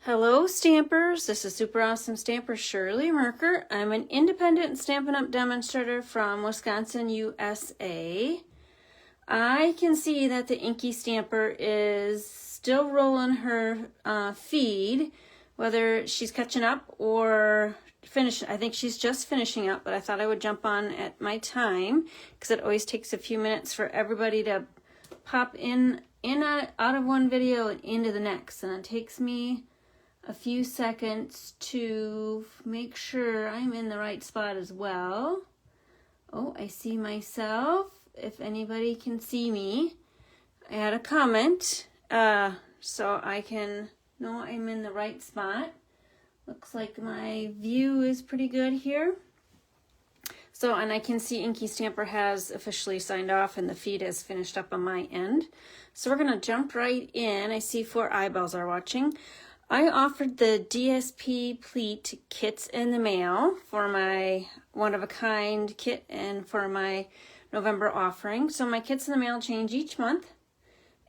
Hello Stampers, this is Super Awesome Stamper Shirley Merker. I'm an independent Stampin' Up! Demonstrator from Wisconsin, USA. I can see that the Inky Stamper is still rolling her feed, whether she's catching up or finishing. I think she's just finishing up, but I thought I would jump on at my time because it always takes a few minutes for everybody to pop in out of one video and into the next, and it takes me a few seconds to make sure I'm in the right spot as well. Oh, I see myself. If anybody can see me, add a comment so I can know I'm in the right spot. Looks like my view is pretty good here. So, and I can see Inky Stamper has officially signed off and the feed has finished up on my end. So we're gonna jump right in. I see 4 eyeballs are watching. I offered the DSP Pleats Kits in the mail for my one-of-a-kind kit and for my November offering. So my kits in the mail change each month.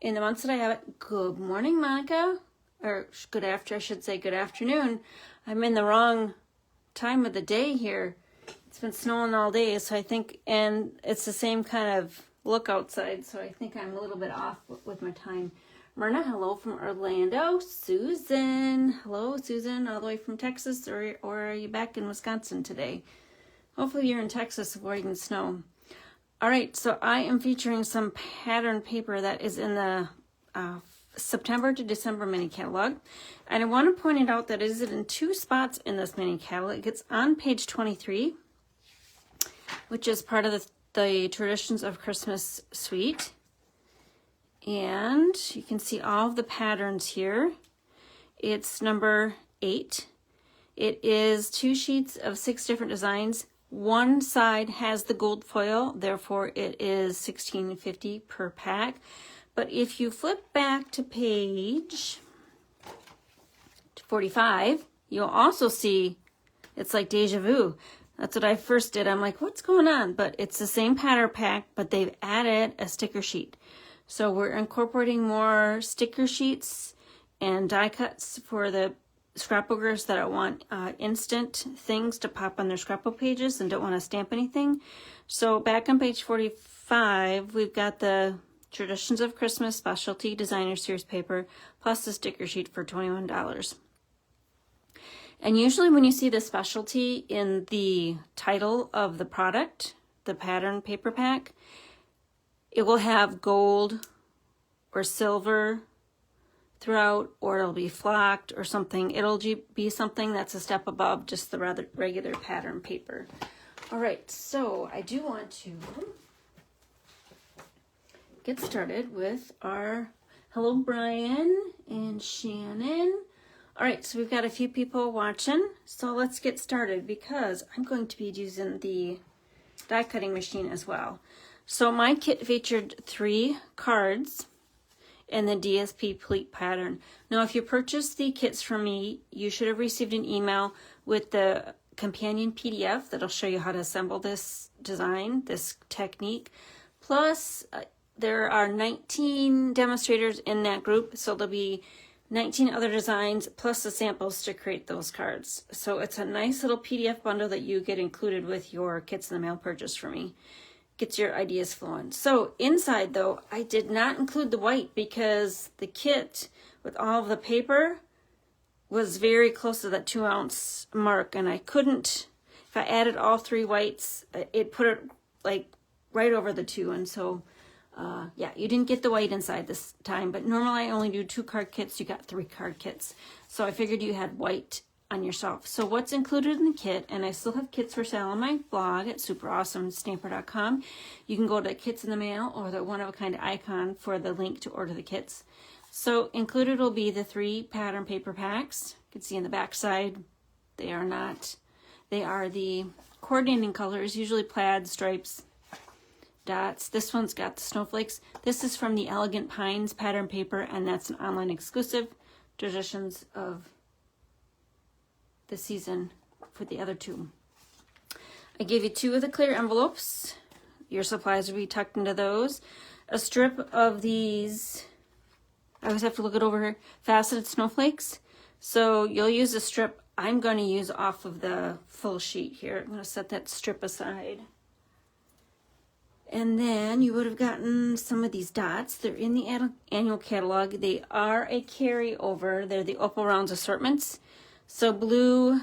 In the months that I have it, good morning, Monica. Or good after, I should say good afternoon. I'm in the wrong time of the day here. It's been snowing all day, so I think, and it's the same kind of look outside, so I think I'm a little bit off with my time. Myrna, hello from Orlando. Susan, hello Susan, all the way from Texas, or are you back in Wisconsin today? Hopefully you're in Texas avoiding snow. All right, so I am featuring some pattern paper that is in the September to December mini catalog. And I want to point it out that it is in 2 spots in this mini catalog. It's on page 23, which is part of the Traditions of Christmas suite. And you can see all of the patterns here. It's number 8. It is 2 sheets of 6 different designs. One side has the gold foil, therefore it is $16.50 per pack. But if you flip back to page 45, you'll also see it's like deja vu. That's what I first did. I'm like, what's going on? But it's the same pattern pack, but they've added a sticker sheet. So we're incorporating more sticker sheets and die cuts for the scrapbookers that want instant things to pop on their scrapbook pages and don't want to stamp anything. So back on page 45, we've got the Traditions of Christmas Specialty Designer Series paper plus the sticker sheet for $21. And usually when you see the specialty in the title of the product, the pattern paper pack, it will have gold or silver throughout, or it'll be flocked or something. It'll be something that's a step above just the rather regular pattern paper. All right, so I do want to get started with our hello Brian and Shannon. All right, so we've got a few people watching, so let's get started because I'm going to be using the die cutting machine as well. So my kit featured 3 cards in the DSP Pleat pattern. Now, if you purchased the kits from me, you should have received an email with the companion PDF that'll show you how to assemble this design, this technique. Plus, there are 19 demonstrators in that group, so there'll be 19 other designs plus the samples to create those cards. So it's a nice little PDF bundle that you get included with your kits in the mail purchase from me. Gets your ideas flowing. So inside though, I did not include the white because the kit with all of the paper was very close to that 2-ounce mark, and I couldn't, if I added all 3 whites, it put it like right over the 2, and so yeah, you didn't get the white inside this time, but normally I only do 2 card kits. You got 3 card kits. So I figured you had white on yourself. So what's included in the kit, and I still have kits for sale on my blog at superawesomestamper.com. You can go to kits in the mail or the one-of-a-kind icon for the link to order the kits. So included will be the 3 pattern paper packs. You can see in the back side, they are the coordinating colors, usually plaid, stripes, dots. This one's got the snowflakes. This is from the Elegant Pines pattern paper, and that's an online exclusive. Traditions of the season for the other 2. I gave you 2 of the clear envelopes. Your supplies will be tucked into those. A strip of these, I always have to look it over here, faceted snowflakes. So you'll use a strip. I'm going to use off of the full sheet here. I'm going to set that strip aside. And then you would have gotten some of these dots. They're in the annual catalog. They are a carryover. They're the Opal Rounds assortments. So blue,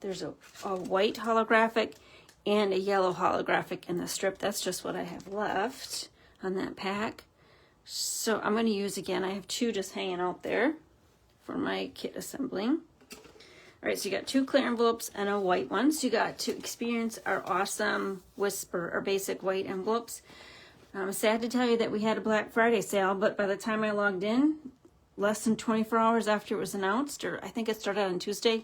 there's a white holographic and a yellow holographic in the strip. That's just what I have left on that pack. So I'm going to use, again, I have 2 just hanging out there for my kit assembling. All right, so you got 2 clear envelopes and a white one. So you got to experience our awesome Whisper or basic white envelopes. I'm sad to tell you that we had a Black Friday sale, but by the time I logged in, less than 24 hours after it was announced, or I think it started on Tuesday,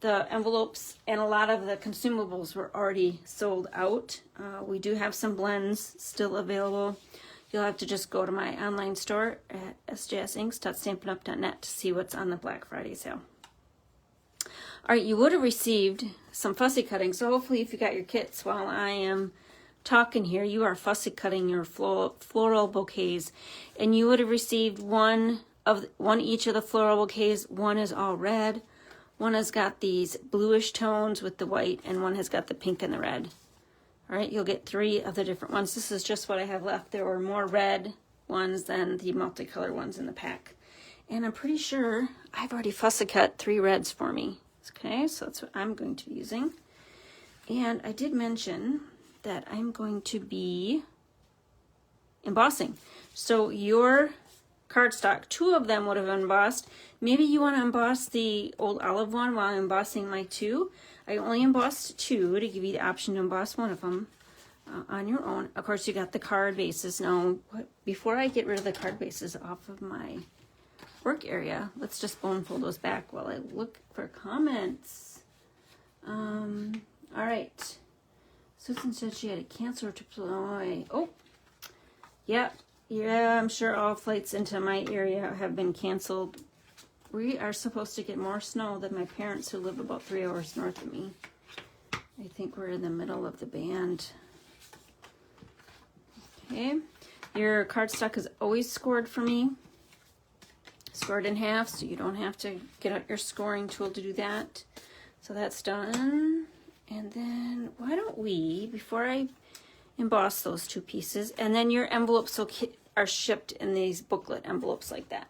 the envelopes and a lot of the consumables were already sold out. We do have some blends still available. You'll have to just go to my online store at sjsinks.stampinup.net to see what's on the Black Friday sale. All right, you would have received some fussy cutting. So hopefully if you got your kits while I am talking here, you are fussy cutting your floral bouquets. And you would have received one each of the floral bouquets. One is all red. One has got these bluish tones with the white, and one has got the pink and the red. All right, you'll get 3 of the different ones. This is just what I have left. There were more red ones than the multicolor ones in the pack. And I'm pretty sure I've already fussy cut 3 reds for me. Okay, so that's what I'm going to be using. And I did mention that I'm going to be embossing. So your cardstock, 2 of them would have embossed. Maybe you want to emboss the old olive one while I'm embossing my 2. I only embossed 2 to give you the option to emboss one of them on your own. Of course, you got the card bases. Now, before I get rid of the card bases off of my work area, let's just bone fold those back while I look for comments. All right. Susan said she had a cancel or deploy. Oh, yeah, I'm sure all flights into my area have been canceled. We are supposed to get more snow than my parents who live about 3 hours north of me. I think we're in the middle of the band. Okay, your cardstock is always scored for me. Scored in half, so you don't have to get out your scoring tool to do that. So that's done. And then why don't we, before I emboss those 2 pieces, and then your envelopes are shipped in these booklet envelopes like that.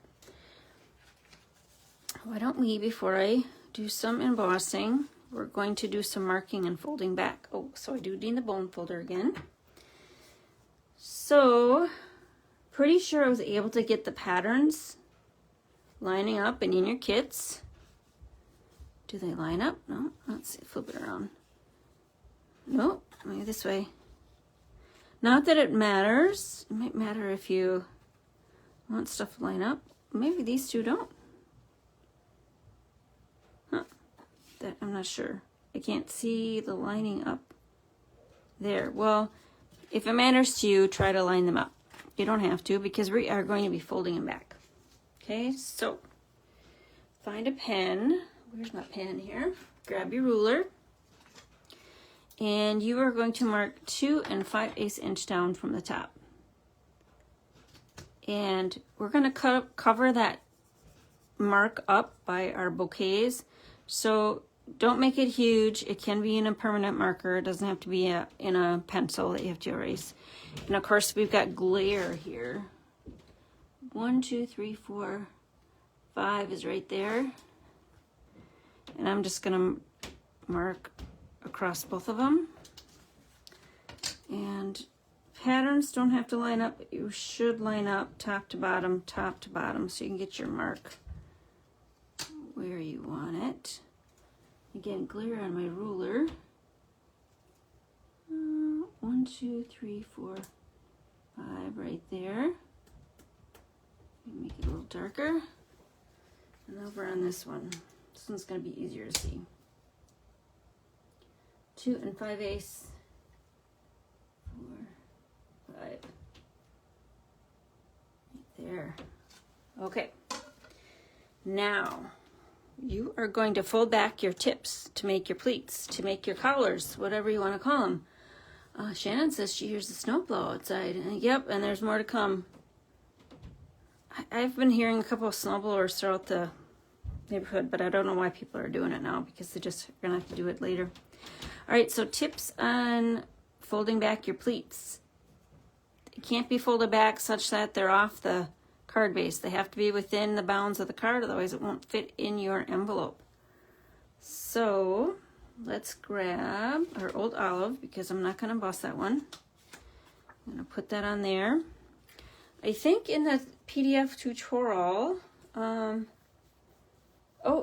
Why don't we, before I do some embossing, we're going to do some marking and folding back. Oh, so I do need the bone folder again. So, pretty sure I was able to get the patterns lining up and in your kits. Do they line up? No. Let's see, flip it around. Nope, maybe this way. Not that it matters. It might matter if you want stuff to line up. Maybe these 2 don't. Huh. That I'm not sure. I can't see the lining up there. Well, if it matters to you, try to line them up. You don't have to because we are going to be folding them back. Okay, so find a pen. Where's my pen here? Grab your ruler. And you are going to mark 2 5/8 inch down from the top. And we're going to cover that mark up by our bouquets. So don't make it huge. It can be in a permanent marker. It doesn't have to be in a pencil that you have to erase. And of course, we've got glare here. 1, 2, 3, 4, 5 is right there. And I'm just going to mark across both of them. And patterns don't have to line up, but you should line up top to bottom, so you can get your mark where you want it. Again, glare on my ruler. 1, 2, 3, 4, 5 right there. Make it a little darker. And over on this one. This one's going to be easier to see. 2 5/8. 4, 5. Right there. Okay. Now, you are going to fold back your tips to make your pleats, to make your collars, whatever you want to call them. Shannon says she hears the snowblow outside. Yep, and there's more to come. I've been hearing a couple of snowblowers throughout the neighborhood, but I don't know why people are doing it now because they just are gonna have to do it later. All right, so tips on folding back your pleats. It can't be folded back such that they're off the card base. They have to be within the bounds of the card, otherwise it won't fit in your envelope. So let's grab our old olive because I'm not gonna emboss that one. I'm gonna put that on there. I think in the PDF tutorial, oh,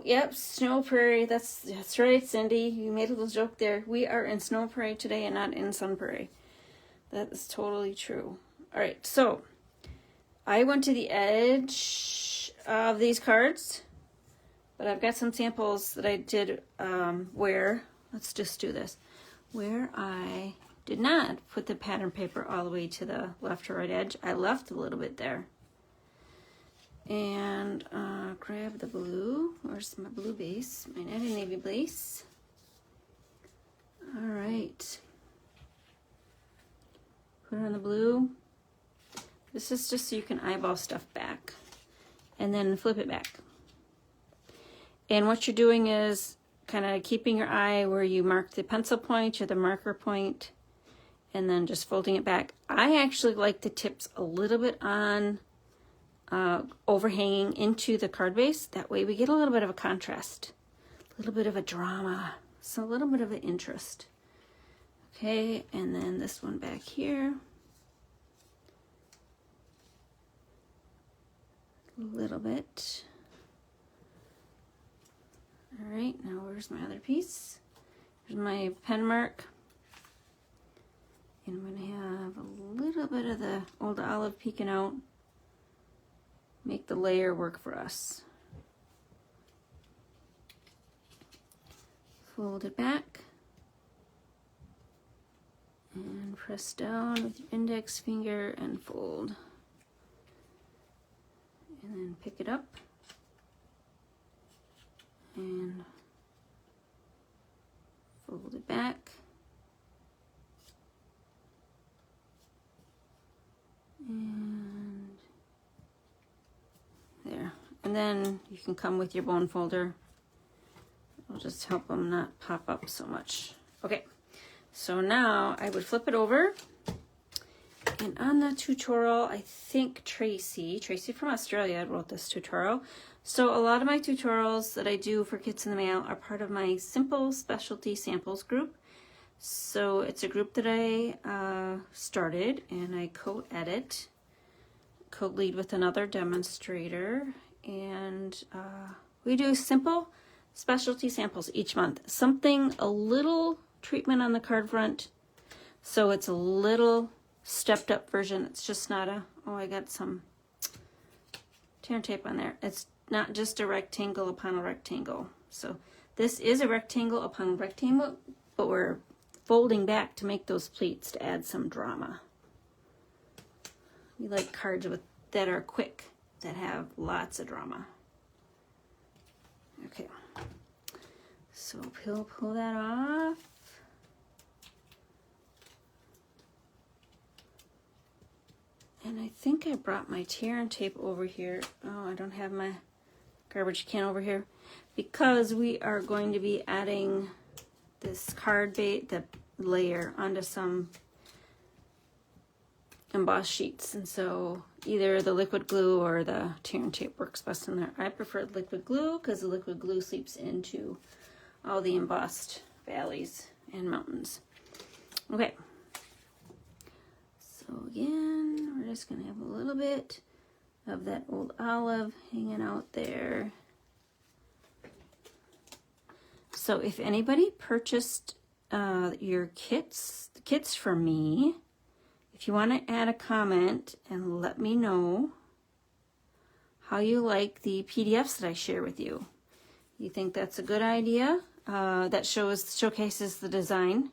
yep, Snow Prairie. That's right, Cindy. You made a little joke there. We are in Snow Prairie today and not in Sun Prairie. That is totally true. All right, so I went to the edge of these cards, but I've got some samples that I did where, let's just do this, where I did not put the pattern paper all the way to the left or right edge. I left a little bit there. And grab the blue. Where's my blue base? My natty navy base. All right. Put on the blue. This is just so you can eyeball stuff back. And then flip it back. And what you're doing is kind of keeping your eye where you mark the pencil point or the marker point, and then just folding it back. I actually like the tips a little bit on overhanging into the card base. That way we get a little bit of a contrast, a little bit of a drama, so a little bit of an interest. Okay, and then this one back here. A little bit. All right, now where's my other piece? Here's my pen mark. And I'm going to have a little bit of the old olive peeking out. Make the layer work for us. Fold it back. And press down with your index finger and fold. And then pick it up. And fold it back. And there. And then you can come with your bone folder. It'll just help them not pop up so much. Okay, so now I would flip it over. And on the tutorial, I think Tracy from Australia wrote this tutorial. So a lot of my tutorials that I do for Kits in the Mail are part of my Simple Specialty Samples group. So it's a group that I started, and I co-edit, co-lead with another demonstrator, and we do simple specialty samples each month. Something, a little treatment on the card front, so it's a little stepped up version. It's just not a, oh, I got some tear tape on there. It's not just a rectangle upon a rectangle. So this is a rectangle upon a rectangle, but we're folding back to make those pleats to add some drama. We like cards that are quick, that have lots of drama. Okay, so pull that off. And I think I brought my tear and tape over here. Oh, I don't have my garbage can over here because we are going to be adding this card bait, the layer, onto some embossed sheets, and so either the liquid glue or the tear and tape works best in there. I prefer liquid glue because the liquid glue seeps into all the embossed valleys and mountains. Okay, so again, we're just gonna have a little bit of that old olive hanging out there. So if anybody purchased your kits from me, if you want to add a comment and let me know how you like the PDFs that I share with you. You think that's a good idea? That showcases the design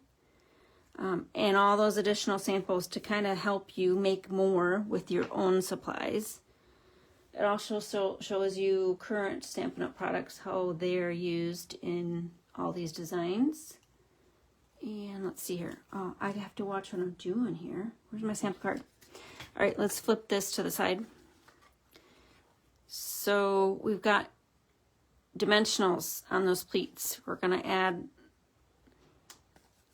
and all those additional samples to kind of help you make more with your own supplies. It also shows you current Stampin' Up! Products, how they're used in all these designs. And let's see here. Oh, I have to watch what I'm doing here. Where's my sample card? All right, let's flip this to the side. So we've got dimensionals on those pleats. We're going to add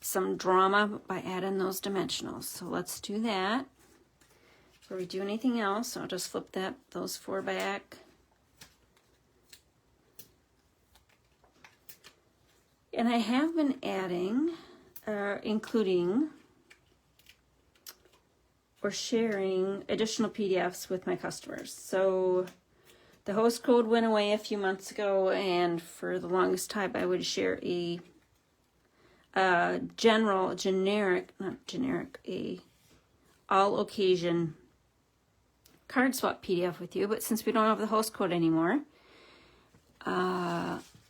some drama by adding those dimensionals. So let's do that. Before we do anything else, I'll just flip those 4 back. And I have been adding, including, or sharing additional PDFs with my customers. So the host code went away a few months ago, and for the longest time I would share a all occasion card swap PDF with you. But since we don't have the host code anymore,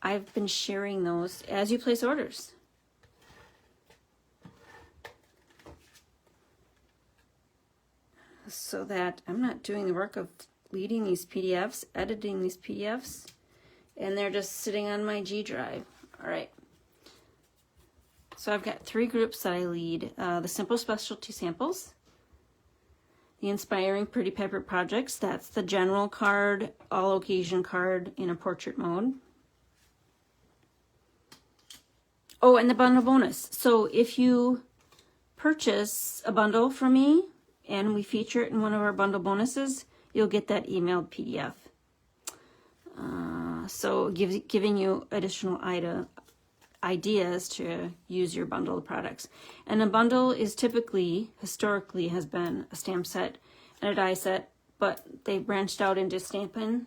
I've been sharing those as you place orders. So that I'm not doing the work of leading these PDFs, editing these PDFs, and they're just sitting on my G drive. All right. So I've got 3 groups that I lead. The Simple Specialty Samples, the Inspiring Pretty Pepper Projects, that's the general card, all occasion card in a portrait mode. Oh, and the bundle bonus. So if you purchase a bundle from me and we feature it in one of our bundle bonuses, you'll get that emailed PDF. So giving you additional ideas to use your bundle of products. And a bundle is typically, historically, has been a stamp set and a die set, but they branched out into stamp and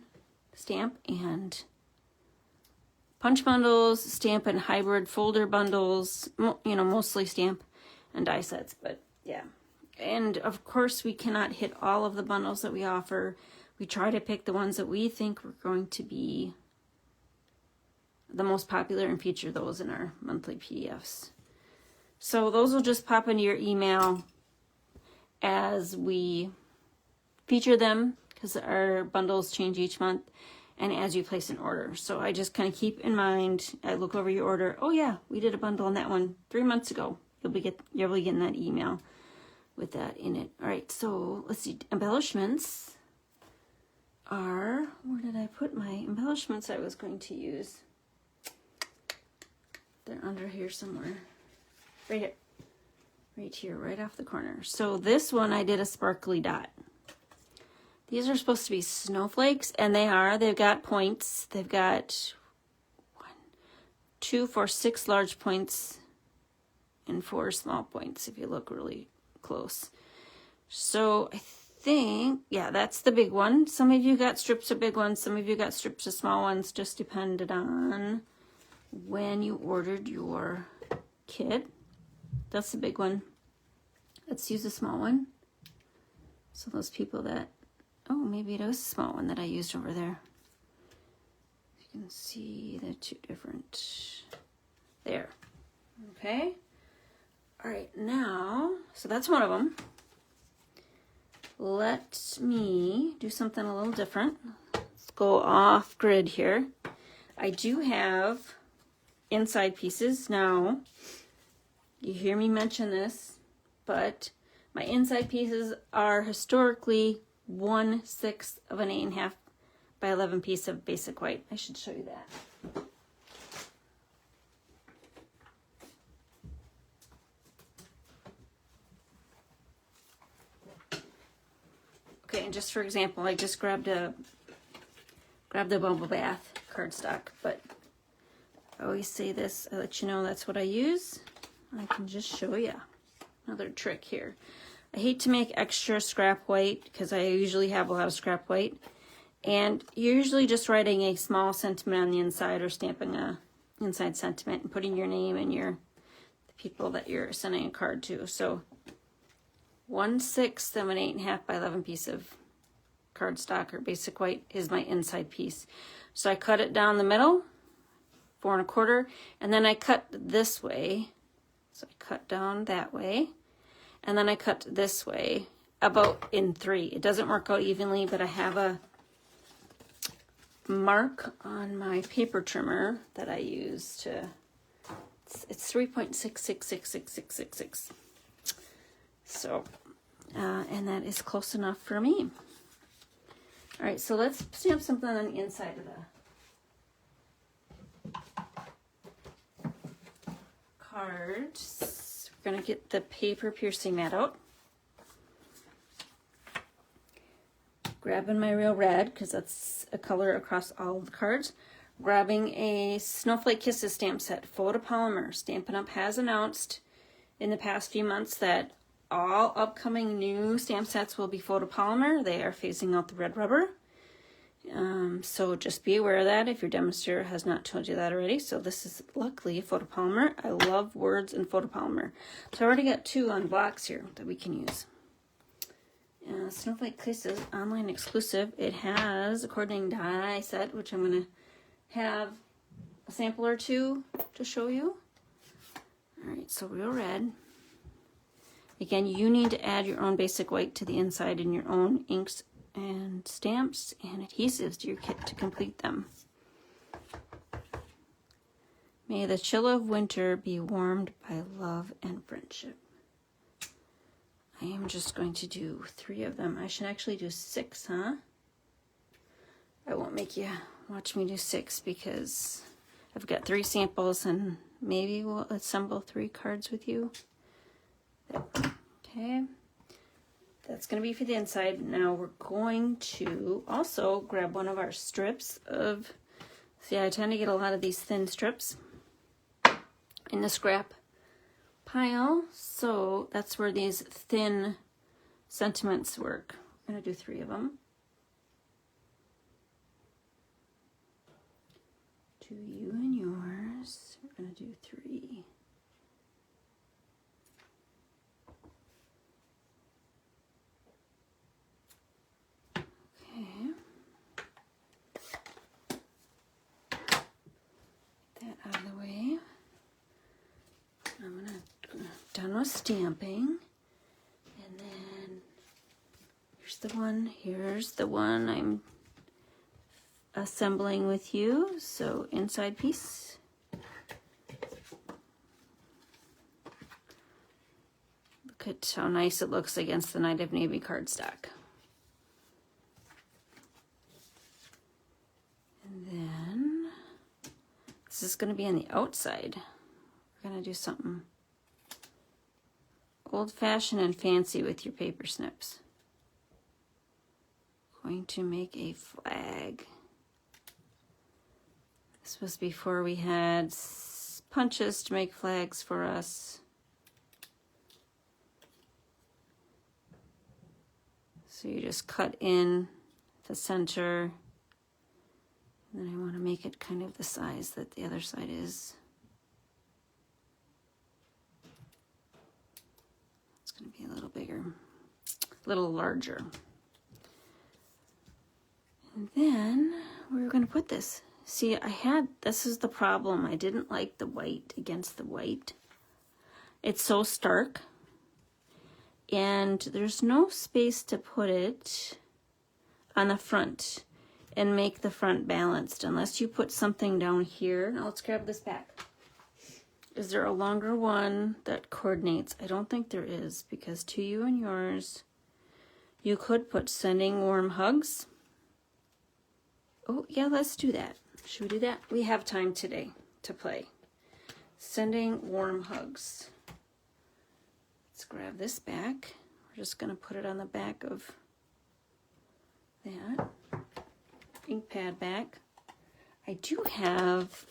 punch bundles, stamp and hybrid folder bundles, mostly stamp and die sets, but yeah. And of course, we cannot hit all of the bundles that we offer. We try to pick the ones that we think are going to be the most popular and feature those in our monthly PDFs. So those will just pop into your email as we feature them, because our bundles change each month, and as you place an order. So I just kind of keep in mind, I look over your order, oh yeah, we did a bundle on that one 3 months ago. You'll be getting that email with that in it. All right, so let's see, embellishments are, where did I put my embellishments I was going to use? They're under here somewhere. Right here, right off the corner. So this one I did a sparkly dot. These are supposed to be snowflakes, and they are. They've got points. They've got 1, 2, 4, 6 large points and 4 small points if you look really close. So I think, yeah, that's the big one. Some of you got strips of big ones. Some of you got strips of small ones. Just depended on when you ordered your kit. That's the big one. Let's use a small one. So those people that, oh, maybe it was a small one that I used over there. You can see the 2 different, there. Okay. All right, now, so that's one of them. Let me do something a little different. Let's go off grid here. I do have inside pieces. Now, you hear me mention this, but my inside pieces are historically 1/6 of an 8.5 by 11 piece of basic white. I should show you that. Okay, and just for example, I just grabbed the Bubble Bath cardstock, but I always say this, I let you know that's what I use. I can just show you another trick here. I hate to make extra scrap white because I usually have a lot of scrap white, and you're usually just writing a small sentiment on the inside or stamping a inside sentiment and putting your name and the people that you're sending a card to. So 1/6 of an 8.5 by 11 piece of cardstock or basic white is my inside piece. So I cut it down the middle, 4 1/4, and then I cut this way. So I cut down that way, and then I cut this way about in 3. It doesn't work out evenly, but I have a mark on my paper trimmer that I use to, it's 3.666666. So, and that is close enough for me. All right, so let's stamp something on the inside of cards. We're going to get the paper piercing mat out. Grabbing my Real Red, because that's a color across all of the cards. Grabbing a Snowflake Kisses stamp set, photopolymer. Stampin' Up! Has announced in the past few months that all upcoming new stamp sets will be photopolymer. They are phasing out the red rubber. So just be aware of that if your demonstrator has not told you that already. So this is luckily photopolymer. I love words and photopolymer. So I already got 2 on blocks here that we can use. Snowflake Kisses online exclusive. It has a coordinating die set, which I'm going to have a sample or 2 to show you. Alright, so Real Red. Again, you need to add your own basic white to the inside and your own inks and stamps and adhesives to your kit to complete them. May the chill of winter be warmed by love and friendship. I am just going to do 3 of them. I should actually do 6, huh? I won't make you watch me do 6 because I've got 3 samples and maybe we'll assemble 3 cards with you. Okay. That's going to be for the inside. Now we're going to also grab one of our strips of, see, I tend to get a lot of these thin strips in the scrap pile, so that's where these thin sentiments work. I'm going to do 3 of them. To you and yours, we're going to do 3. Okay. Get that out of the way. I'm gonna done with stamping, and then here's the one I'm assembling with you. So inside piece. Look at how nice it looks against the Night of Navy cardstock. And then this is going to be on the outside. We're going to do something old-fashioned and fancy with your paper snips. Going to make a flag. This was before we had punches to make flags for us. So you just cut in the center, and then I want to make it kind of the size that the other side is. It's going to be a little bigger, a little larger. And then we're going to put this. See, this is the problem. I didn't like the white against the white. It's so stark. And there's no space to put it on the front and make the front balanced unless you put something down here. Now let's grab this back. Is there a longer one that coordinates? I don't think there is, because to you and yours, you could put sending warm hugs. Oh, yeah, let's do that. Should we do that? We have time today to play. Sending warm hugs. Let's grab this back. We're just going to put it on the back of that. Ink pad back. I do have,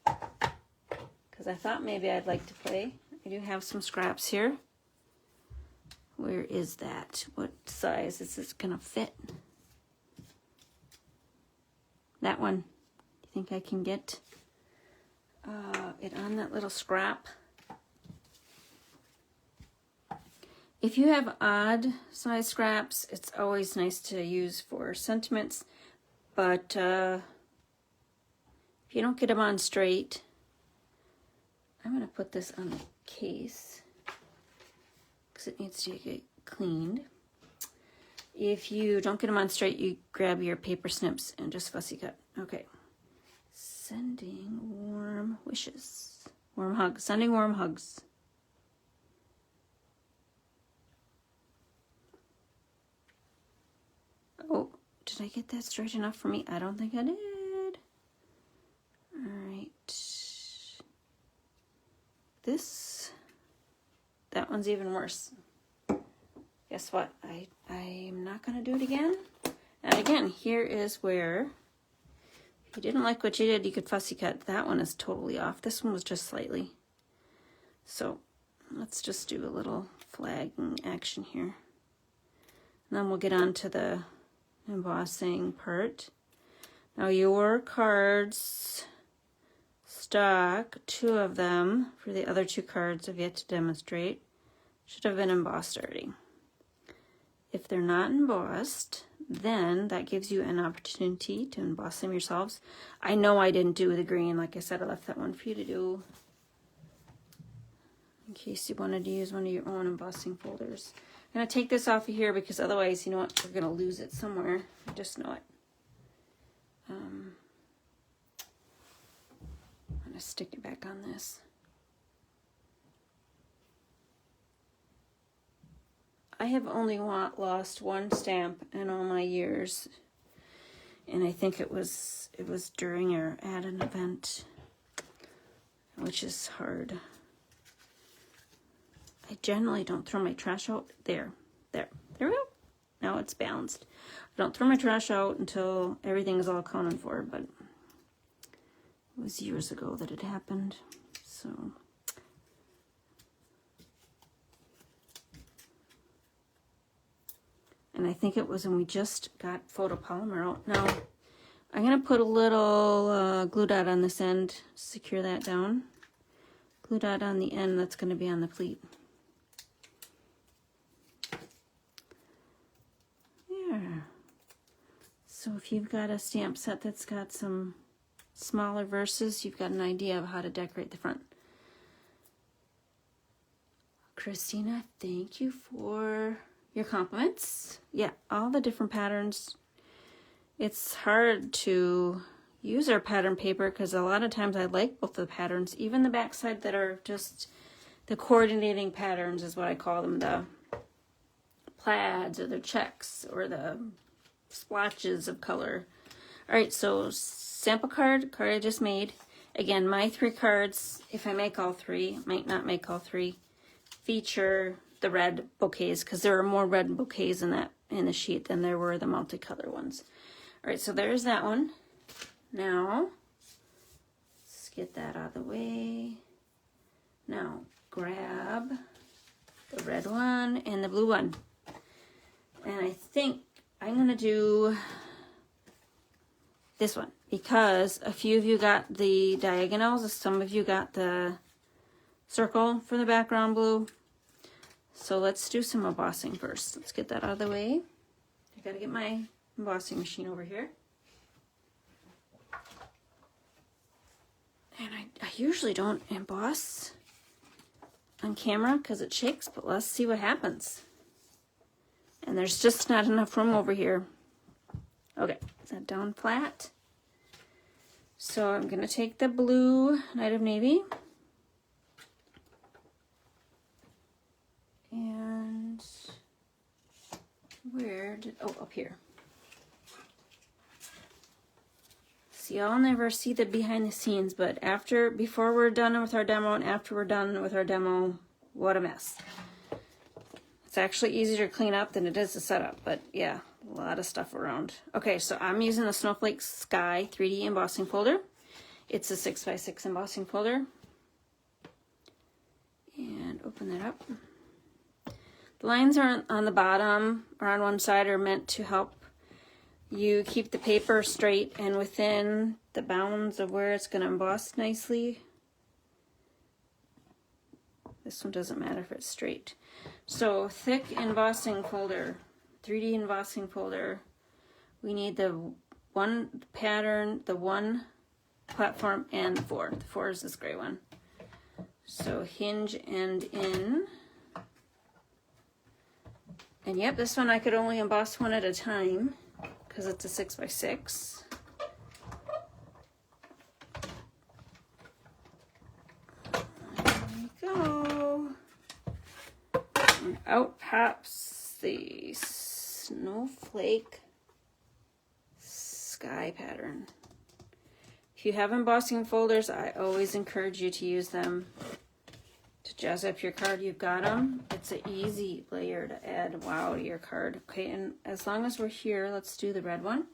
because I thought maybe I'd like to play, I do have some scraps here. Where is that? What size is this going to fit? That one. You think I can get it on that little scrap? If you have odd size scraps, it's always nice to use for sentiments, but if you don't get them on straight, I'm going to put this on the case because it needs to get cleaned. If you don't get them on straight, you grab your paper snips and just fussy cut. Okay. Sending warm wishes. Warm hugs. Sending warm hugs. Oh, did I get that straight enough for me? I don't think I did. All right. that one's even worse. Guess what? I'm not going to do it again. And again, here is where, if you didn't like what you did, you could fussy cut. That one is totally off. This one was just slightly. So let's just do a little flagging action here. And then we'll get on to the embossing part. Now your cards, stock, 2 of them, for the other 2 cards I've yet to demonstrate, should have been embossed already. If they're not embossed, then that gives you an opportunity to emboss them yourselves. I know I didn't do the green. Like I said, I left that one for you to do in case you wanted to use one of your own embossing folders. I'm going to take this off of here because otherwise, you know what, we're going to lose it somewhere. I just know it. I'm going to stick it back on this. I have only lost 1 stamp in all my years, and I think it was during or at an event, which is hard. I generally don't throw my trash out. There we go. Now it's balanced. I don't throw my trash out until everything is all accounted for, but it was years ago that it happened, so. And I think it was when we just got photopolymer out. Now, I'm going to put a little glue dot on this end, secure that down. Glue dot on the end that's going to be on the pleat. There. So if you've got a stamp set that's got some smaller verses, you've got an idea of how to decorate the front. Christina, thank you for your compliments. Yeah, all the different patterns. It's hard to use our pattern paper because a lot of times I like both the patterns, even the backside that are just the coordinating patterns is what I call them, the plaids or the checks or the splotches of color. All right, so sample card I just made. Again, my 3 cards, if I make all 3, might not make all 3, feature the red bouquets because there are more red bouquets in the sheet than there were the multicolor ones. All right, so there's that one. Now, let's get that out of the way. Now, grab the red one and the blue one. And I think I'm going to do this one because a few of you got the diagonals, some of you got the circle for the background blue. So let's do some embossing first. Let's get that out of the way. I gotta get my embossing machine over here. And I usually don't emboss on camera because it shakes, but let's see what happens. And there's just not enough room over here. Okay, is that down flat? So I'm gonna take the blue Night of Navy. And where did, oh, up here. See, I'll never see the behind the scenes, but before we're done with our demo and after we're done with our demo, what a mess. It's actually easier to clean up than it is to set up, but yeah, a lot of stuff around. Okay, so I'm using the Snowflake Sky 3D embossing folder. It's a 6x6 embossing folder. And open that up. The lines are on the bottom or on one side are meant to help you keep the paper straight and within the bounds of where it's going to emboss nicely. This one doesn't matter if it's straight. So thick embossing folder, 3D embossing folder. We need the 1 pattern, the 1 platform, and the 4. The 4 is this gray one. So hinge and in. And yep, this one I could only emboss 1 at a time because it's a 6x6. There we go. And out pops the Snowflake Sky pattern. If you have embossing folders, I always encourage you to use them. jazz up your card, you've got them. It's an easy layer to add wow to your card. Okay, and as long as we're here, let's do the red one.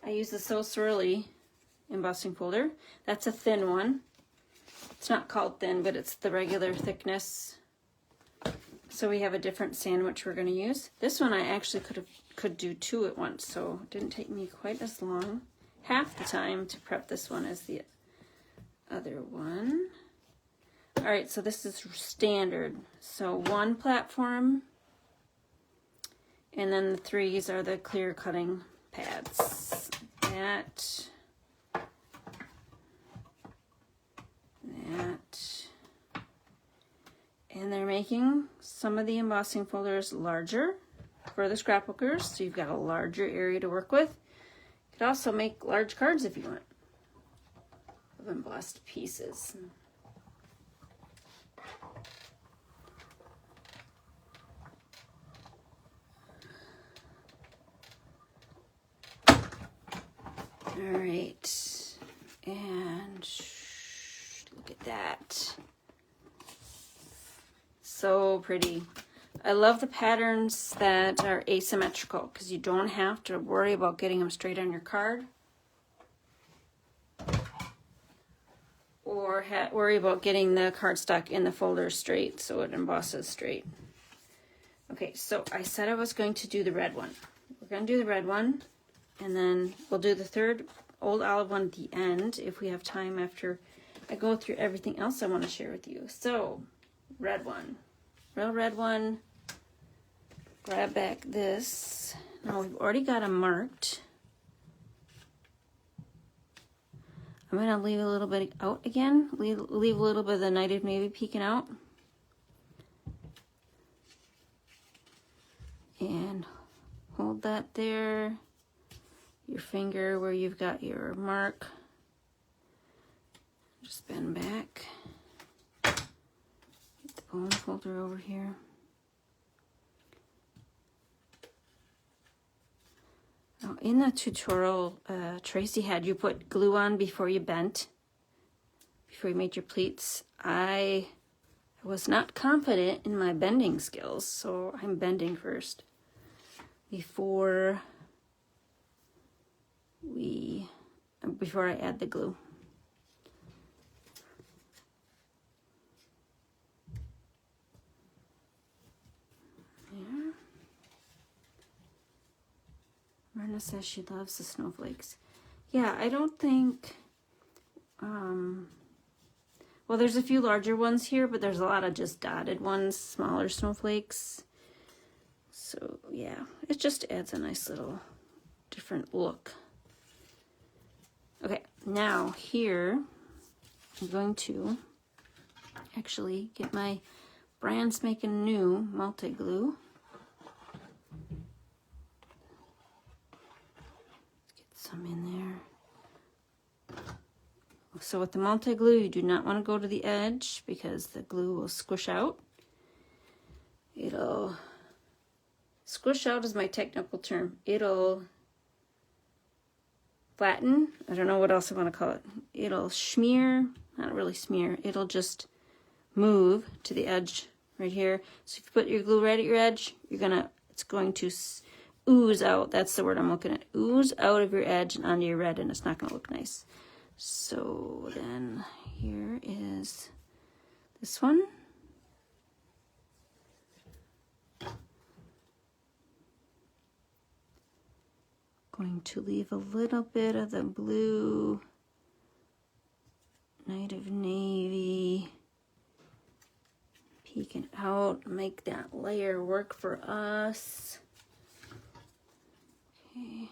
I use the So Swirly embossing folder. That's a thin one. It's not called thin, but it's the regular thickness. So we have a different sandwich we're going to use. This one I actually could do 2 at once, so it didn't take me quite as long, half the time to prep this one as the other one. All right, so this is standard. So 1 platform, and then the 3s are the clear cutting pads. That. And they're making some of the embossing folders larger for the scrapbookers, so you've got a larger area to work with. You could also make large cards if you want of embossed pieces. All right, and look at that. So pretty. I love the patterns that are asymmetrical because you don't have to worry about getting them straight on your card or worry about getting the cardstock in the folder straight so it embosses straight. Okay, so I said I was going to do the red one. We're going to do the red one, and then we'll do the third old olive one at the end if we have time after I go through everything else I want to share with you. So, red one. Real red one. Grab back this. Now we've already got them marked. I'm going to leave a little bit out again. Leave a little bit of the Night of Navy peeking out. And hold that there. Your finger where you've got your mark. Just bend back. Get the bone folder over here. Now, in the tutorial Tracy had you put glue on before you bent, before you made your pleats. I was not confident in my bending skills, so I'm bending first before I add the glue. Myrna says she loves the snowflakes. Yeah, I don't think, well, there's a few larger ones here, but there's a lot of just dotted ones, smaller snowflakes. So yeah, it just adds a nice little different look. Okay, now here, I'm going to actually get my Brand Spanking New multi-glue. Some in there. So with the multi-glue, you do not want to go to the edge because the glue will squish out. It'll squish out is my technical term. It'll flatten. I don't know what else I want to call it. It'll smear, not really smear. It'll just move to the edge right here. So if you put your glue right at your edge, it's going to ooze out. That's the word I'm looking at. Ooze out of your edge and onto your red, and it's not going to look nice. So then here is this one. Going to leave a little bit of the blue Night of Navy peeking out. Make that layer work for us. Okay.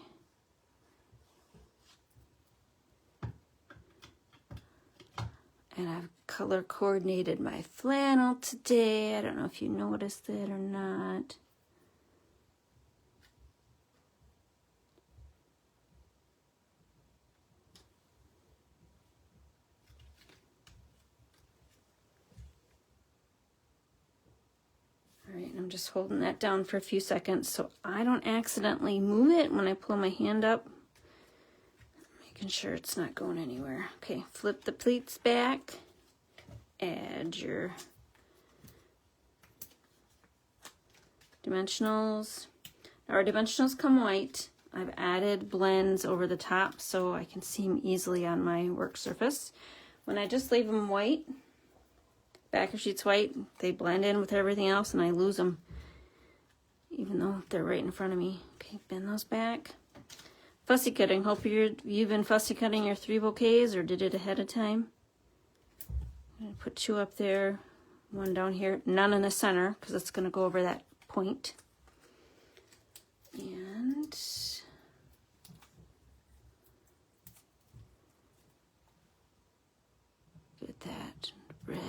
And I've color coordinated my flannel today. I don't know if you noticed that or not. All right, I'm just holding that down for a few seconds so I don't accidentally move it when I pull my hand up. Making sure it's not going anywhere. Okay, flip the pleats back. Add your Dimensionals. Our dimensionals come white. I've added blends over the top so I can see them easily on my work surface. When I just leave them white, backer sheets white, they blend in with everything else and I lose them, even though they're right in front of me. Okay, bend those back. Fussy cutting. Hope you've been fussy cutting your 3 bouquets or did it ahead of time. I'm going to put 2 up there, 1 down here, none in the center because it's going to go over that point. And get that red.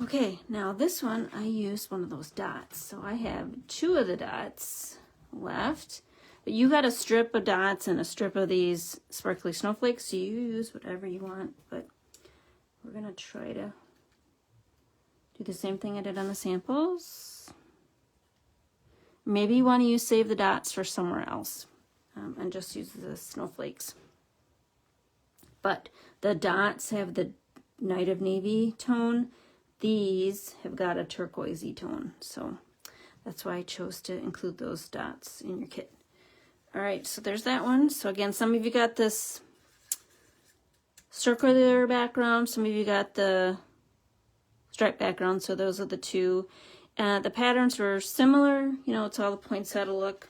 Okay, now this one I used one of those dots. So I have 2 of the dots left. But you got a strip of dots and a strip of these sparkly snowflakes, so you use whatever you want. But we're going to try to do the same thing I did on the samples. Maybe you want to save the dots for somewhere else and just use the snowflakes. But the dots have the Night of Navy tone. These have got a turquoisey tone. So that's why I chose to include those dots in your kit. All right, so there's that one. So again, some of you got this circular background. Some of you got the stripe background. So those are the 2. The patterns were similar, you know, it's all the poinsettia look.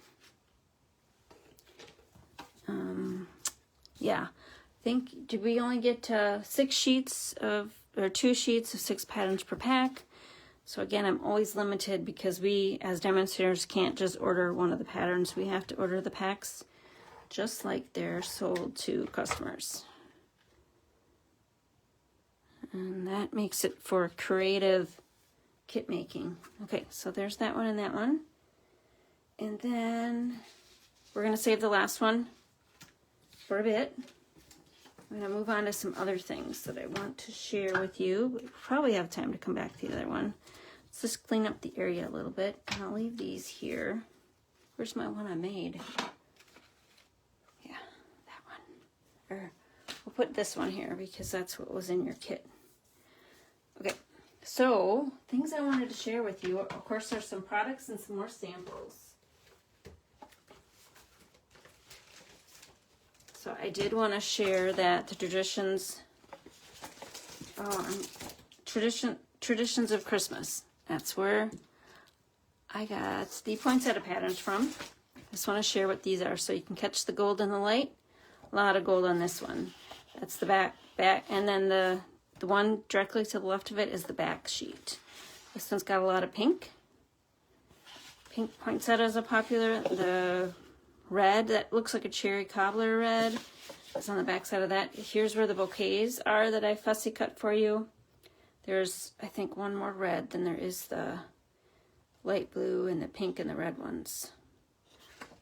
Yeah, I think, did we only get 6 sheets of, or 2 sheets of 6 patterns per pack? So again, I'm always limited because we, as demonstrators, can't just order one of the patterns. We have to order the packs just like they're sold to customers. And that makes it for creative kit making. Okay, so there's that one and that one. And then we're going to save the last one for a bit. I'm going to move on to some other things that I want to share with you. We probably have time to come back to the other one. Let's just clean up the area a little bit. And I'll leave these here. Where's my one I made? Yeah, that one. Or we'll put this one here because that's what was in your kit. Okay. So, things I wanted to share with you. Of course, there's some products and some more samples. So, I did want to share that the Traditions of Christmas. That's where I got the poinsettia patterns from. I just want to share what these are so you can catch the gold in the light. A lot of gold on this one. That's the back, and then the one directly to the left of it is the back sheet. This one's got a lot of pink. Pink poinsettias are popular. The red, that looks like a cherry cobbler red, is on the back side of that. Here's where the bouquets are that I fussy cut for you. There's, I think, one more red than there is the light blue and the pink and the red ones.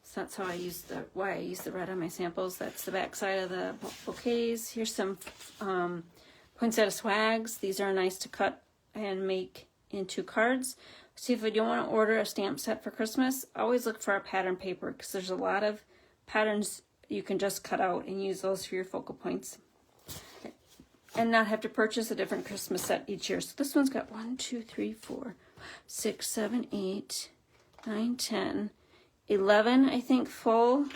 So that's how I use why I use the red on my samples. That's the back side of the bouquets. Here's some poinsettia swags. These are nice to cut and make into cards. See, if you don't want to order a stamp set for Christmas, always look for our pattern paper because there's a lot of patterns you can just cut out and use those for your focal points. And not have to purchase a different Christmas set each year. So this one's got 1, 2, 3, 4, 6, 7, 8, 9, 10, 11, I think, full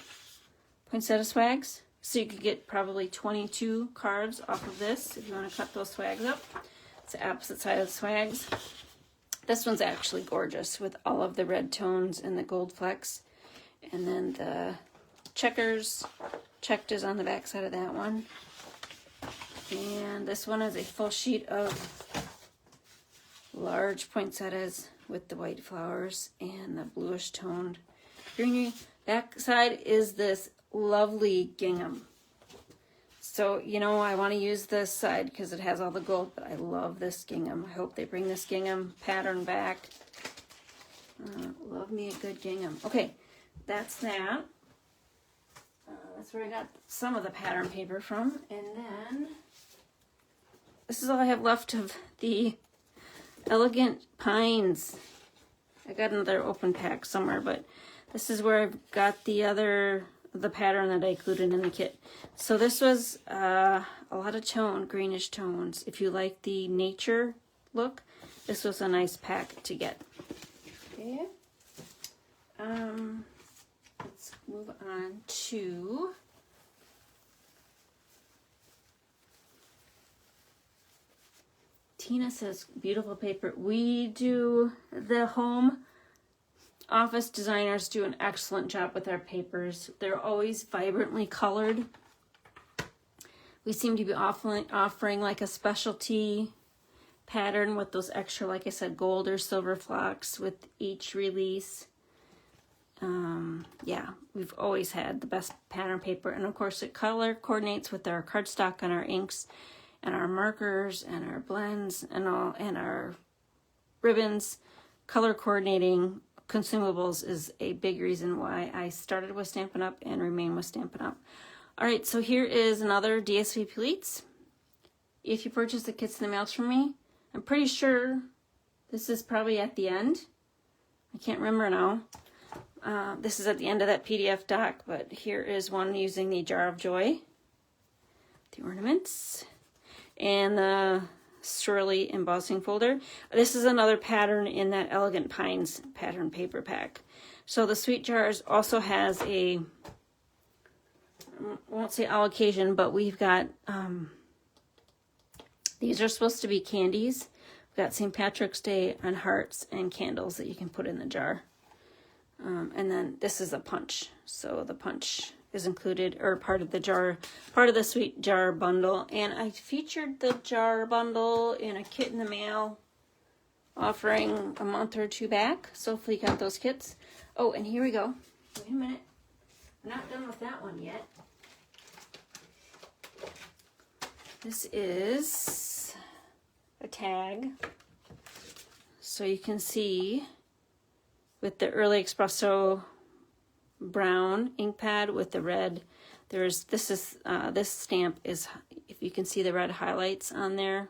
poinsettia swags. So you could get probably 22 cards off of this if you want to cut those swags up. It's the opposite side of the swags. This one's actually gorgeous with all of the red tones and the gold flecks. And then the checkers, checked is on the back side of that one. And this one is a full sheet of large poinsettias with the white flowers and the bluish toned greenery. Back side is this lovely gingham. So, you know, I want to use this side because it has all the gold, but I love this gingham. I hope they bring this gingham pattern back. Love me a good gingham. Okay, that's that. That's where I got some of the pattern paper from. And then this is all I have left of the Elegant Pines. I got another open pack somewhere, but this is where I've got the pattern that I included in the kit. So this was a lot of greenish tones. If you like the nature look, this was a nice pack to get. Okay. Let's move on to Tina says, beautiful paper. We do, the home office designers do an excellent job with our papers. They're always vibrantly colored. We seem to be offering like a specialty pattern with those extra, like I said, gold or silver flocks with each release. Yeah, we've always had the best pattern paper. And of course it color coordinates with our cardstock and our inks and our markers and our blends and our ribbons. Color coordinating consumables is a big reason why I started with Stampin' Up! And remain with Stampin' Up! All right, so here is another DSP Pleats. If you purchase the kits in the mail from me, I'm pretty sure this is probably at the end. I can't remember now. This is at the end of that PDF doc, but here is one using the Jar of Joy, the ornaments, and the Shirley embossing folder. This is another pattern in that Elegant Pines pattern paper pack. So the Sweet Jars also has a, I won't say all occasion, but we've got, these are supposed to be candies. We've got St. Patrick's Day and hearts and candles that you can put in the jar. And then this is a punch. So the punch is included, or part of the jar, part of the Sweet Jar bundle. And I featured the jar bundle in a kit in the mail offering a month or two back. So hopefully you got those kits. Oh, and here we go. Wait a minute. I'm not done with that one yet. This is a tag. So you can see with the Early Espresso brown ink pad with the red, this stamp is, if you can see the red highlights on there,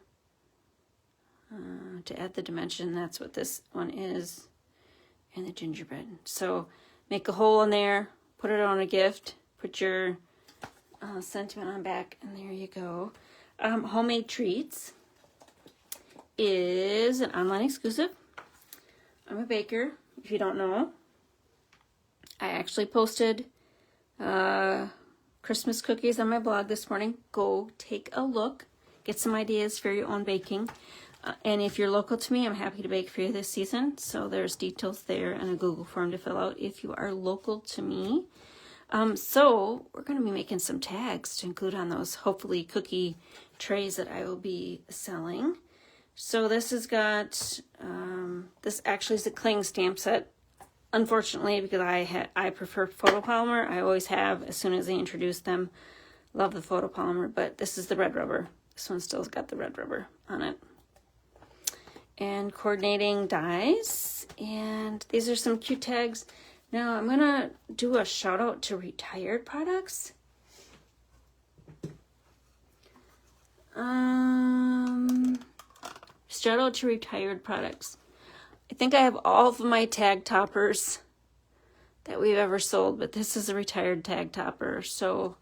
to add the dimension, that's what this one is, and the gingerbread. So make a hole in there, put it on a gift, put your sentiment on back, and there you go. Homemade Treats is an online exclusive. I'm a baker, if you don't know. I actually posted Christmas cookies on my blog this morning. Go take a look, get some ideas for your own baking. And if you're local to me, I'm happy to bake for you this season. So there's details there and a Google form to fill out if you are local to me. So we're going to be making some tags to include on those, hopefully, cookie trays that I will be selling. So this has got, this actually is a cling stamp set. Unfortunately, because I prefer photopolymer. I always have as soon as they introduce them. Love the photopolymer, but this is the red rubber. This one still's got the red rubber on it. And coordinating dies. And these are some cute tags. Now I'm gonna do a shout out to retired products. Shout out to retired products. I think I have all of my tag toppers that we've ever sold, but this is a retired tag topper. So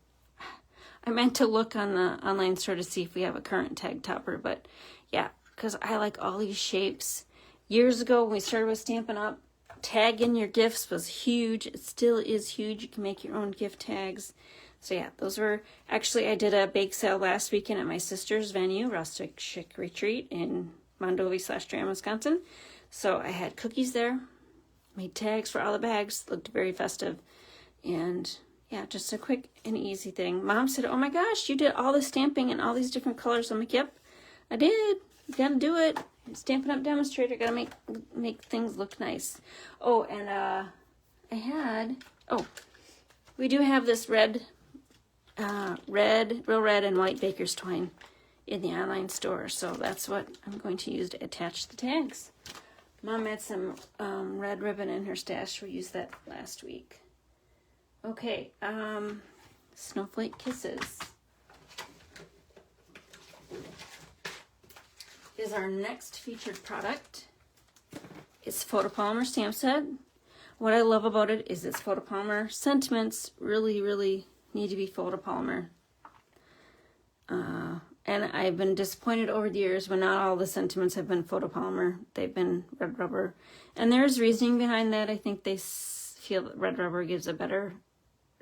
I meant to look on the online store to see if we have a current tag topper, but yeah, because I like all these shapes. Years ago when we started with Stampin' Up, tag in your gifts was huge. It still is huge. You can make your own gift tags. So yeah, those were, actually I did a bake sale last weekend at my sister's venue, Rustic Chic Retreat in Mondovi/Strand, Wisconsin. So I had cookies there, made tags for all the bags, looked very festive. And yeah, just a quick and easy thing. Mom said, oh my gosh, you did all the stamping in all these different colors. I'm like, yep, I did. You gotta do it. Stampin' Up! Demonstrator, gotta make things look nice. Oh, and we do have this real red and white baker's twine in the online store. So that's what I'm going to use to attach the tags. Mom had some red ribbon in her stash. We used that last week. Okay, Snowflake Kisses is our next featured product. It's photopolymer stamp set. What I love about it is it's photopolymer. Sentiments really, really need to be photopolymer. And I've been disappointed over the years when not all the sentiments have been photopolymer. They've been red rubber. And there's reasoning behind that. I think they feel that red rubber gives a better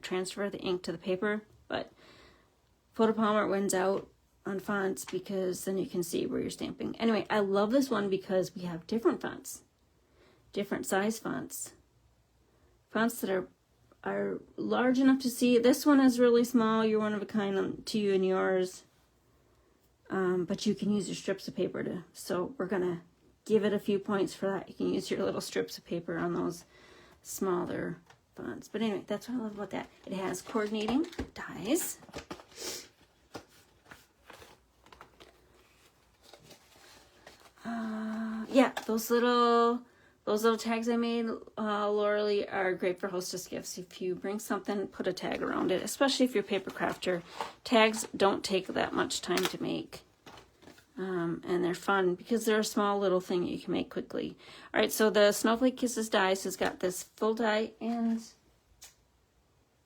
transfer of the ink to the paper. But photopolymer wins out on fonts because then you can see where you're stamping. Anyway, I love this one because we have different fonts. Different size fonts. Fonts that are large enough to see. This one is really small. You're one of a kind to you and yours. But you can use your strips of paper to, so we're going to give it a few points for that. You can use your little strips of paper on those smaller fonts. But anyway, that's what I love about that. It has coordinating dies. Yeah, those little tags I made, Lauralee, are great for hostess gifts. If you bring something, put a tag around it, especially if you're a paper crafter. Tags don't take that much time to make. And they're fun because they're a small little thing you can make quickly. All right, so the Snowflake Kisses dies has got this full die, and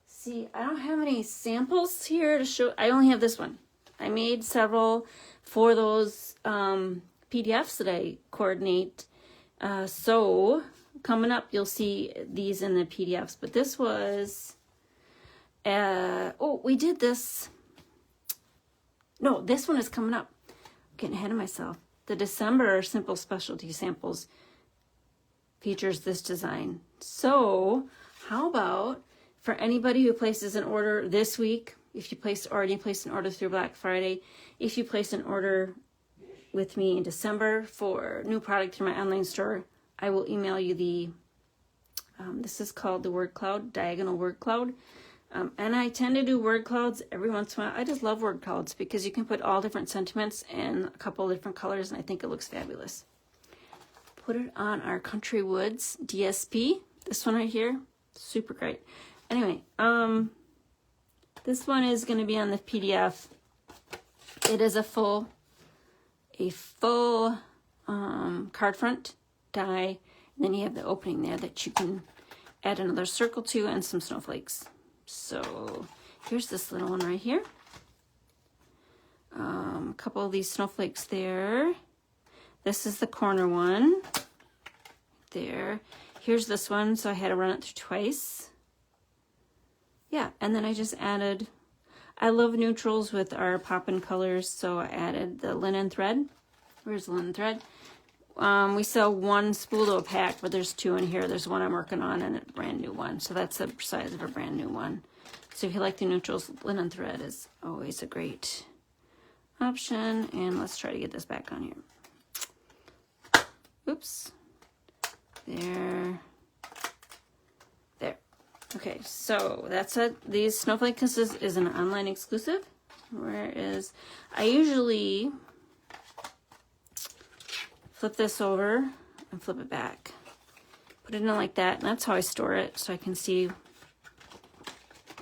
see, I don't have any samples here to show. I only have this one. I made several for those PDFs that I coordinate. So coming up, you'll see these in the PDFs, but this was, oh, we did this. No, this one is coming up. Getting ahead of myself. The December Simple Specialty Samples features this design. So how about for anybody who places an order this week, if you already placed an order through Black Friday, if you place an order with me in December for new product through my online store, I will email you the, this is called the word cloud, diagonal word cloud. And I tend to do word clouds every once in a while. I just love word clouds because you can put all different sentiments in a couple of different colors, and I think it looks fabulous. Put it on our Country Woods DSP. This one right here, super great. Anyway, this one is going to be on the PDF. It is a full card front die. And then you have the opening there that you can add another circle to and some snowflakes. So here's this little one right here. A couple of these snowflakes there. This is the corner one. There. Here's this one, so I had to run it through twice. Yeah, and then I just added, I love neutrals with our pop-in colors, so I added the linen thread. Where's the linen thread? We sell one spool to a pack, but there's two in here. There's one I'm working on and a brand new one. So that's the size of a brand new one. So if you like the neutrals, linen thread is always a great option. And let's try to get this back on here. Oops. There. Okay, so that's it. These Snowflake Kisses is an online exclusive. Whereas I usually flip this over and flip it back. Put it in like that, and that's how I store it, so I can see.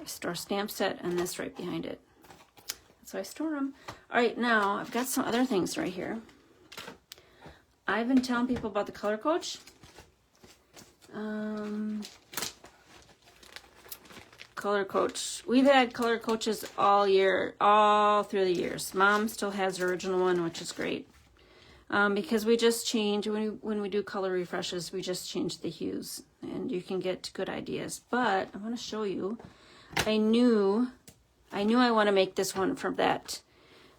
I store stamp set and this right behind it. That's how I store them. All right, now I've got some other things right here. I've been telling people about the Color Coach. Color Coach. We've had Color Coaches all year, all through the years. Mom still has her original one, which is great. Because we just change, when we do color refreshes, we just change the hues, and you can get good ideas. But I want to show you, I knew I want to make this one from that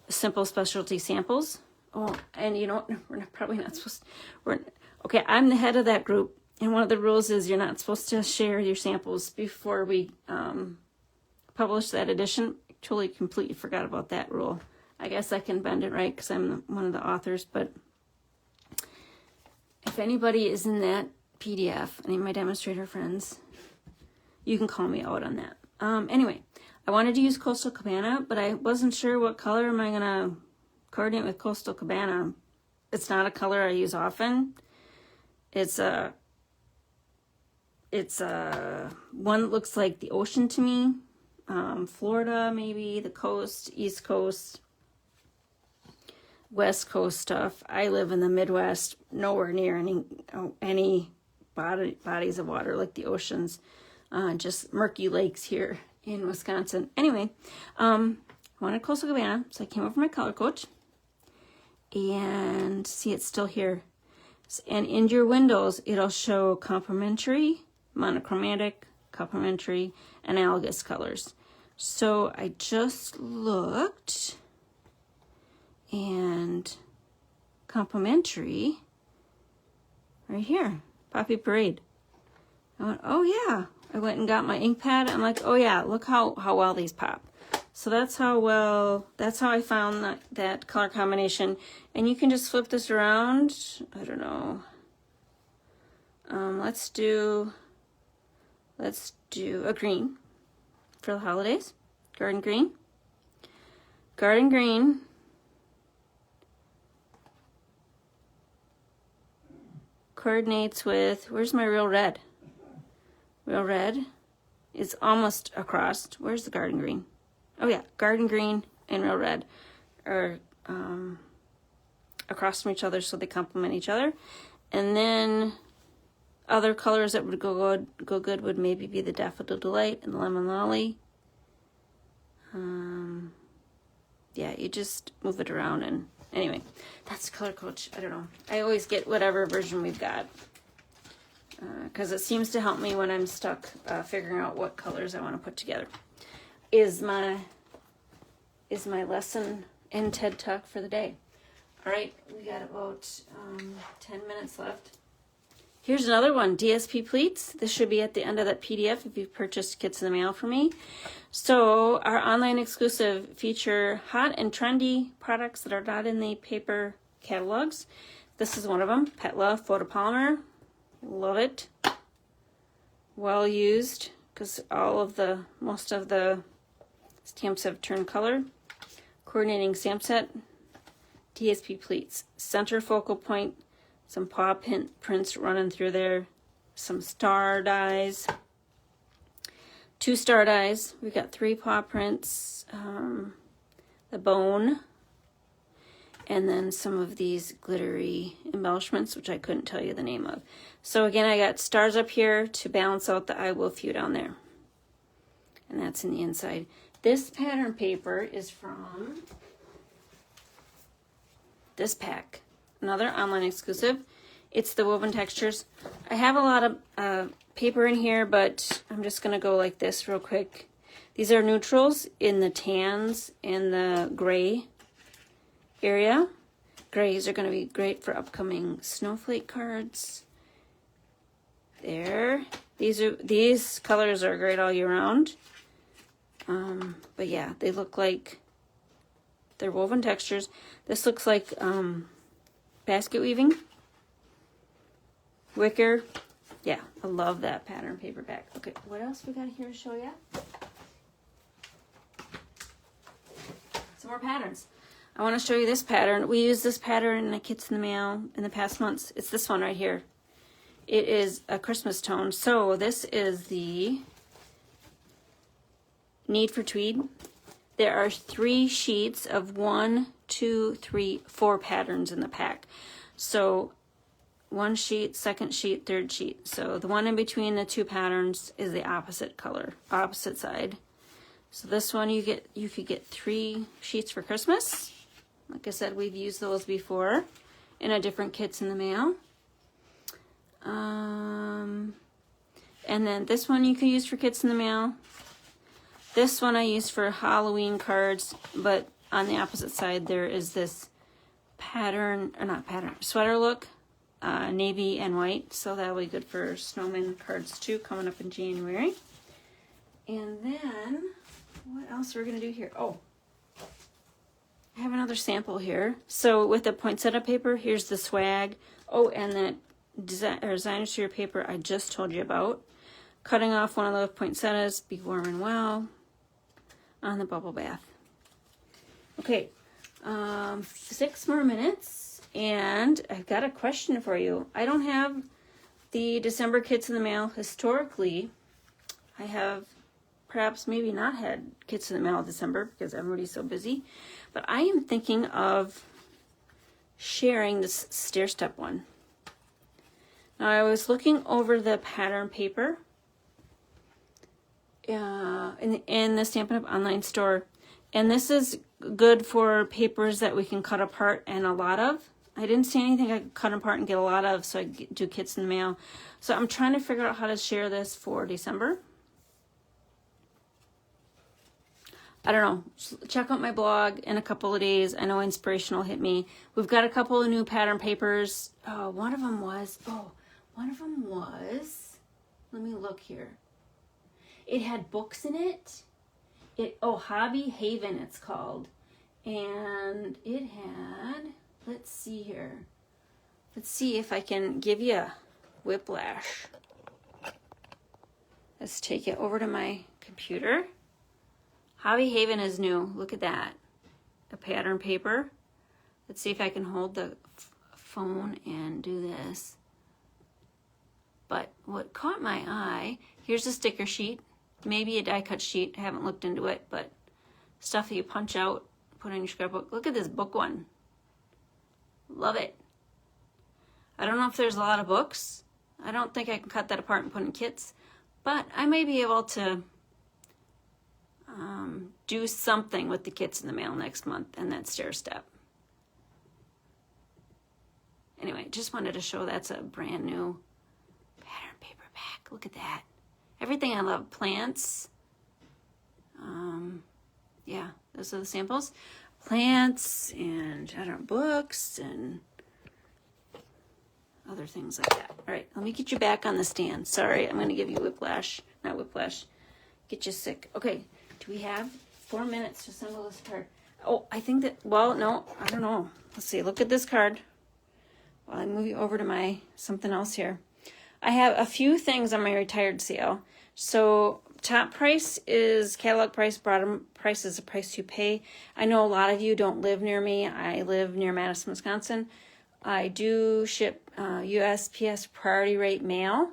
Simple Specialty Samples. Oh, and you know what, probably not supposed to, okay, I'm the head of that group, and one of the rules is you're not supposed to share your samples before we publish that edition. I totally completely forgot about that rule. I guess I can bend it right because I'm one of the authors, but if anybody is in that PDF, any of my demonstrator friends, you can call me out on that. Anyway, I wanted to use Coastal Cabana, but I wasn't sure what color am I going to coordinate with Coastal Cabana. It's not a color I use often. It's one that looks like the ocean to me. Florida, maybe, the coast, East Coast, West Coast stuff. I live in the Midwest, nowhere near any bodies of water like the oceans, just murky lakes here in Wisconsin. Anyway, I wanted Coastal Cabana, so I came over my color coach. And see, it's still here. And in your windows, it'll show complementary, monochromatic, complementary, analogous colors. So I just looked, and complementary right here, Poppy Parade. I went, oh yeah. I went and got my ink pad. I'm like, oh yeah, look how well these pop. So that's how I found that color combination. And you can just flip this around. I don't know. Let's do a green for the holidays. Garden green. Garden green. Coordinates with, where's my real red? Real red is almost across. Where's the garden green? Oh yeah, garden green and real red are across from each other, so they complement each other. And then other colors that would go good would maybe be the Daffodil Delight and the Lemon Lolly. Yeah, you just move it around, and anyway, that's Color Coach. I don't know. I always get whatever version we've got because it seems to help me when I'm stuck figuring out what colors I want to put together. Is my lesson in TED Talk for the day. All right, we got about 10 minutes left. Here's another one, DSP Pleats. This should be at the end of that PDF if you've purchased kits in the mail for me. So our online exclusive feature hot and trendy products that are not in the paper catalogs. This is one of them, Pet Love Photopolymer. Love it. Well used, because most of the stamps have turned color. Coordinating stamp set, DSP Pleats. Center focal point, some paw prints running through there, some star dies, 2 star dies. We've got 3 paw prints, the bone, and then some of these glittery embellishments, which I couldn't tell you the name of. So again, I got stars up here to balance out the I Will Few down there. And that's in the inside. This pattern paper is from this pack. Another online exclusive. It's the Woven Textures. I have a lot of paper in here, but I'm just going to go like this real quick. These are neutrals in the tans and the gray area. Grays are going to be great for upcoming snowflake cards. There. These colors are great all year round. But yeah, they look like they're woven textures. This looks like basket weaving, wicker. Yeah, I love that pattern paperback. Okay, what else we got here to show you? Some more patterns. I want to show you this pattern. We used this pattern in the kits in the mail in the past months. It's this one right here. It is a Christmas tone. So this is the Need for Tweed. There are 3 sheets of 1, 2, 3, 4 patterns in the pack. So 1 sheet, 2nd sheet, 3rd sheet. So the one in between the 2 patterns is the opposite color, opposite side. So this one you could get 3 sheets for Christmas. Like I said, we've used those before in a different kits in the mail. And then this one you could use for kits in the mail. This one I used for Halloween cards, but on the opposite side there is this sweater look, navy and white, so that'll be good for snowman cards too, coming up in January. And then, what else are we going to do here? Oh, I have another sample here. So with the poinsettia paper, here's the swag. Oh, and that designer series paper I just told you about. Cutting off one of those poinsettias, be warm and well, on the bubble bath. Okay, 6 more minutes, and I've got a question for you. I don't have the December kits in the mail. Historically, I have perhaps maybe not had kits in the mail in December because everybody's so busy, but I am thinking of sharing this stair step one. Now I was looking over the pattern paper in the Stampin' Up! Online store, And this is good for papers that we can cut apart and a lot of. I didn't see anything I could cut apart and get a lot of, so I do kits in the mail. So I'm trying to figure out how to share this for December. I don't know. Check out my blog in a couple of days. I know inspiration will hit me. We've got a couple of new pattern papers. One of them was, let me look here. It had books in it. Hobby Haven it's called. And it had, let's see here. Let's see if I can give you a whiplash. Let's take it over to my computer. Hobby Haven is new. Look at that. A pattern paper. Let's see if I can hold the phone and do this. But what caught my eye, here's a sticker sheet. Maybe a die cut sheet. I haven't looked into it, but stuff that you punch out, put in your scrapbook. Look at this book one. Love it. I don't know if there's a lot of books. I don't think I can cut that apart and put in kits, but I may be able to do something with the kits in the mail next month and that stair step. Anyway, just wanted to show that's a brand new pattern paperback. Look at that. Everything I love. Plants. Yeah, those are the samples. Plants and, I don't know, books and other things like that. All right, let me get you back on the stand. Sorry, I'm going to give you whiplash. Not whiplash. Get you sick. Okay, do we have 4 minutes to assemble this card? Oh, I think that, well, no, I don't know. Let's see. Look at this card while I move you over to my something else here. I have a few things on my retired sale. So top price is catalog price, bottom price is the price you pay. I know a lot of you don't live near me. I live near Madison, Wisconsin. I do ship USPS priority rate mail,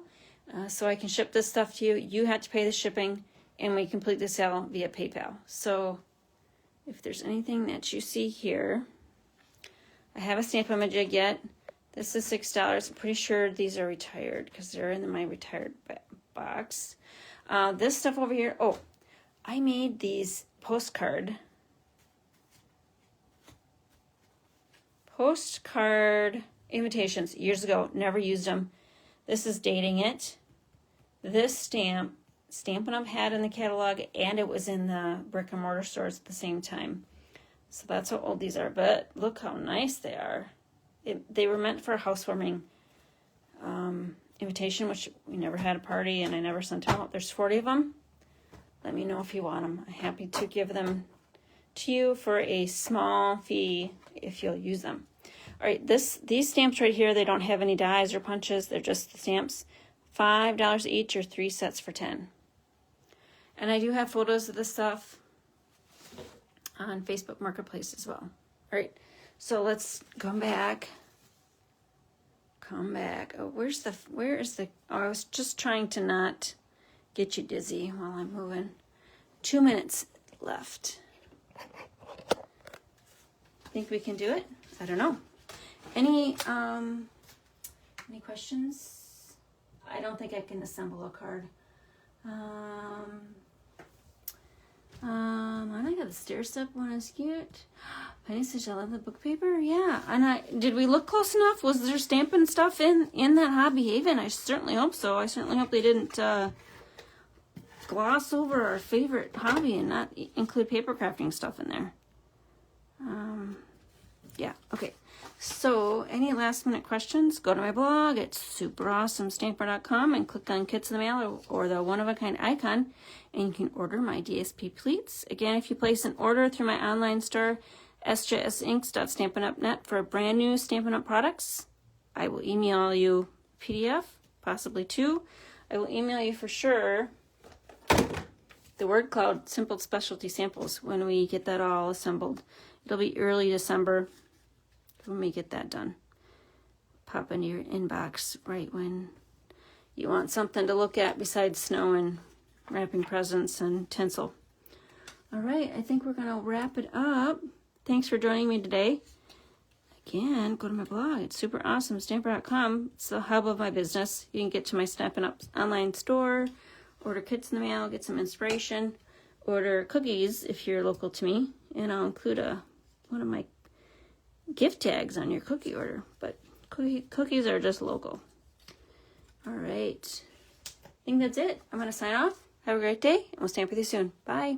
so I can ship this stuff to you. You have to pay the shipping, and we complete the sale via PayPal. So if there's anything that you see here, I haven't stamped my jig yet. This is $6. I'm pretty sure these are retired because they're in my retired box. This stuff over here, I made these postcard invitations years ago. Never used them. This is dating it. This Stampin' Up! Had in the catalog, and it was in the brick and mortar stores at the same time. So that's how old these are, but look how nice they are. They were meant for a housewarming invitation, which we never had a party, and I never sent them out. There's 40 of them. Let me know if you want them. I'm happy to give them to you for a small fee if you'll use them. All right, these stamps right here, they don't have any dies or punches. They're just the stamps. $5 each or 3 sets for $10. And I do have photos of this stuff on Facebook Marketplace as well. All right, so let's come back. Oh, where is the, I was just trying to not get you dizzy while I'm moving. 2 minutes left. Think we can do it? I don't know. Any questions? I don't think I can assemble a card. I got the stair step one is cute. Penny says I love the book paper. Yeah, and did we look close enough? Was there stamping stuff in that Hobby Haven? I certainly hope so. I certainly hope they didn't gloss over our favorite hobby and not include paper crafting stuff in there. Yeah, okay. So, any last minute questions? Go to my blog at superawesomestamper.com and click on Kits in the Mail or the one-of-a-kind icon, and you can order my DSP pleats. Again, if you place an order through my online store, sjsinks.stampin'up.net, for brand new Stampin' Up! Products, I will email you PDF, possibly 2. I will email you for sure the word cloud simple specialty samples when we get that all assembled. It'll be early December when we get that done. Pop into your inbox right when you want something to look at besides snow and wrapping presents and tinsel. All right, I think we're gonna wrap it up. Thanks for joining me today. Again, go to my blog at superawesomestamper.com. It's the hub of my business. You can get to my Stampin' Up! Online store, order kits in the mail, get some inspiration, order cookies if you're local to me, and I'll include one of my gift tags on your cookie order, but cookies are just local. All right, I think that's it. I'm going to sign off. Have a great day, and we'll stamp with you soon. Bye.